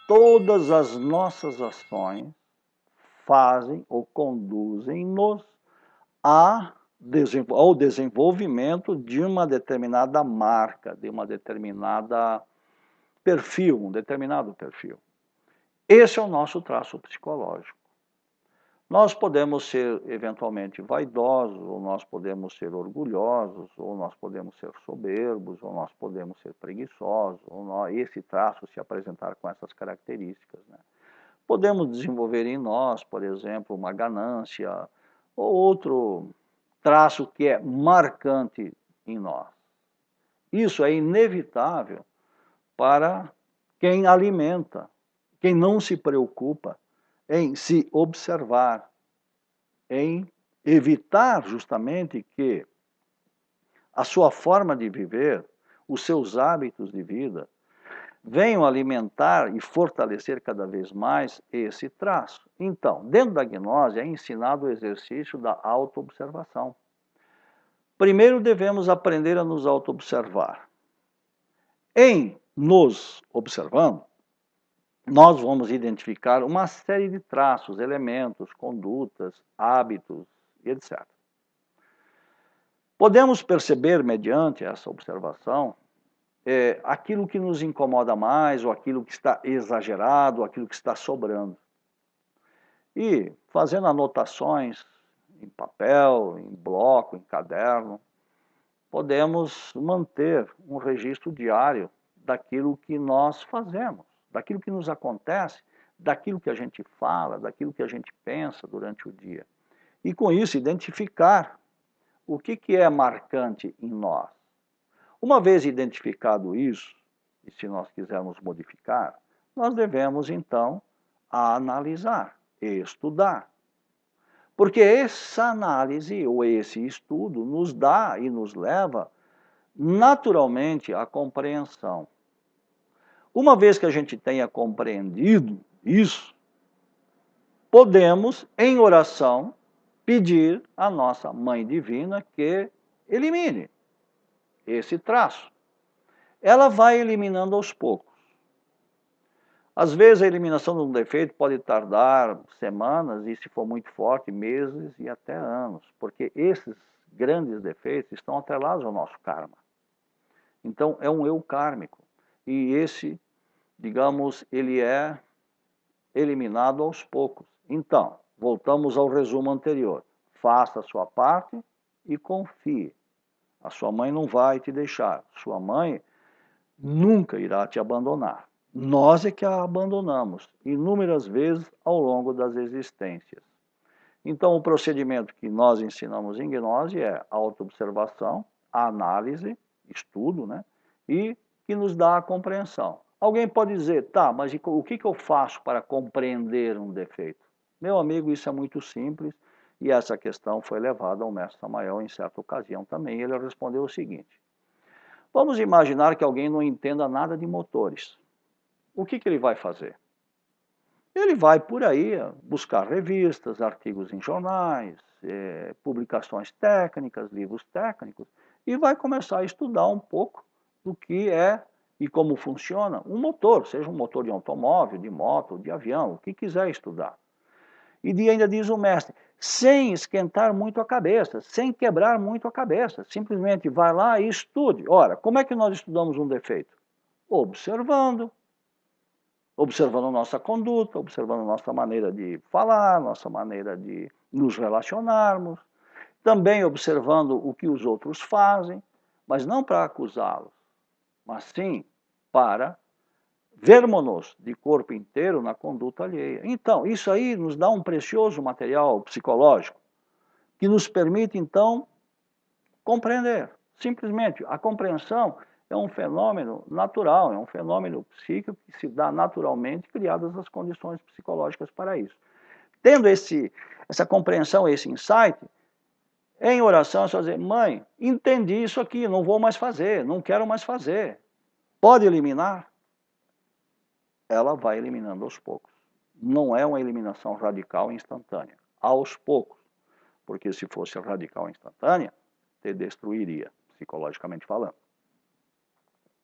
todas as nossas ações fazem ou conduzem-nos ao desenvolvimento de uma determinada marca, de uma determinada perfil, um determinado perfil. Esse é o nosso traço psicológico. Nós podemos ser eventualmente vaidosos, ou nós podemos ser orgulhosos, ou nós podemos ser soberbos, ou nós podemos ser preguiçosos, ou esse traço se apresentar com essas características, né? Podemos desenvolver em nós, por exemplo, uma ganância, ou outro traço que é marcante em nós. Isso é inevitável para quem alimenta, quem não se preocupa em se observar, em evitar justamente que a sua forma de viver, os seus hábitos de vida, venham alimentar e fortalecer cada vez mais esse traço. Então, dentro da gnose é ensinado o exercício da autoobservação. Primeiro devemos aprender a nos autoobservar. Em nos observando, nós vamos identificar uma série de traços, elementos, condutas, hábitos, etc. Podemos perceber, mediante essa observação, aquilo que nos incomoda mais, ou aquilo que está exagerado, ou aquilo que está sobrando. E, fazendo anotações em papel, em bloco, em caderno, podemos manter um registro diário daquilo que nós fazemos, daquilo que nos acontece, daquilo que a gente fala, daquilo que a gente pensa durante o dia. E com isso identificar o que é marcante em nós. Uma vez identificado isso, e se nós quisermos modificar, nós devemos então analisar e estudar. Porque essa análise ou esse estudo nos dá e nos leva naturalmente à compreensão. Uma vez que a gente tenha compreendido isso, podemos, em oração, pedir à nossa Mãe Divina que elimine esse traço. Ela vai eliminando aos poucos. Às vezes a eliminação de um defeito pode tardar semanas e, se for muito forte, meses e até anos, porque esses grandes defeitos estão atrelados ao nosso karma. Então é um eu kármico. E esse, digamos, ele é eliminado aos poucos. Então, voltamos ao resumo anterior. Faça a sua parte e confie. A sua mãe não vai te deixar. Sua mãe nunca irá te abandonar. Nós é que a abandonamos inúmeras vezes ao longo das existências. Então, o procedimento que nós ensinamos em gnose é a autoobservação, a análise, estudo, né? E que nos dá a compreensão. Alguém pode dizer, tá, mas o que eu faço para compreender um defeito? Meu amigo, isso é muito simples, e essa questão foi levada ao mestre Samael em certa ocasião também. Ele respondeu o seguinte: vamos imaginar que alguém não entenda nada de motores. O que ele vai fazer? Ele vai por aí buscar revistas, artigos em jornais, publicações técnicas, livros técnicos, e vai começar a estudar um pouco do que é e como funciona um motor, seja um motor de automóvel, de moto, de avião, o que quiser estudar. E ainda diz o mestre, sem esquentar muito a cabeça, sem quebrar muito a cabeça, simplesmente vai lá e estude. Ora, como é que nós estudamos um defeito? Observando nossa conduta, observando nossa maneira de falar, nossa maneira de nos relacionarmos, também observando o que os outros fazem, mas não para acusá-los, mas sim para vermos-nos de corpo inteiro na conduta alheia. Então, isso aí nos dá um precioso material psicológico que nos permite, então, compreender. Simplesmente, a compreensão é um fenômeno natural, é um fenômeno psíquico que se dá naturalmente, criadas as condições psicológicas para isso. Tendo essa compreensão, esse insight, em oração é só dizer, mãe, entendi isso aqui, não vou mais fazer, não quero mais fazer. Pode eliminar? Ela vai eliminando aos poucos. Não é uma eliminação radical e instantânea. Aos poucos. Porque se fosse radical e instantânea, te destruiria, psicologicamente falando.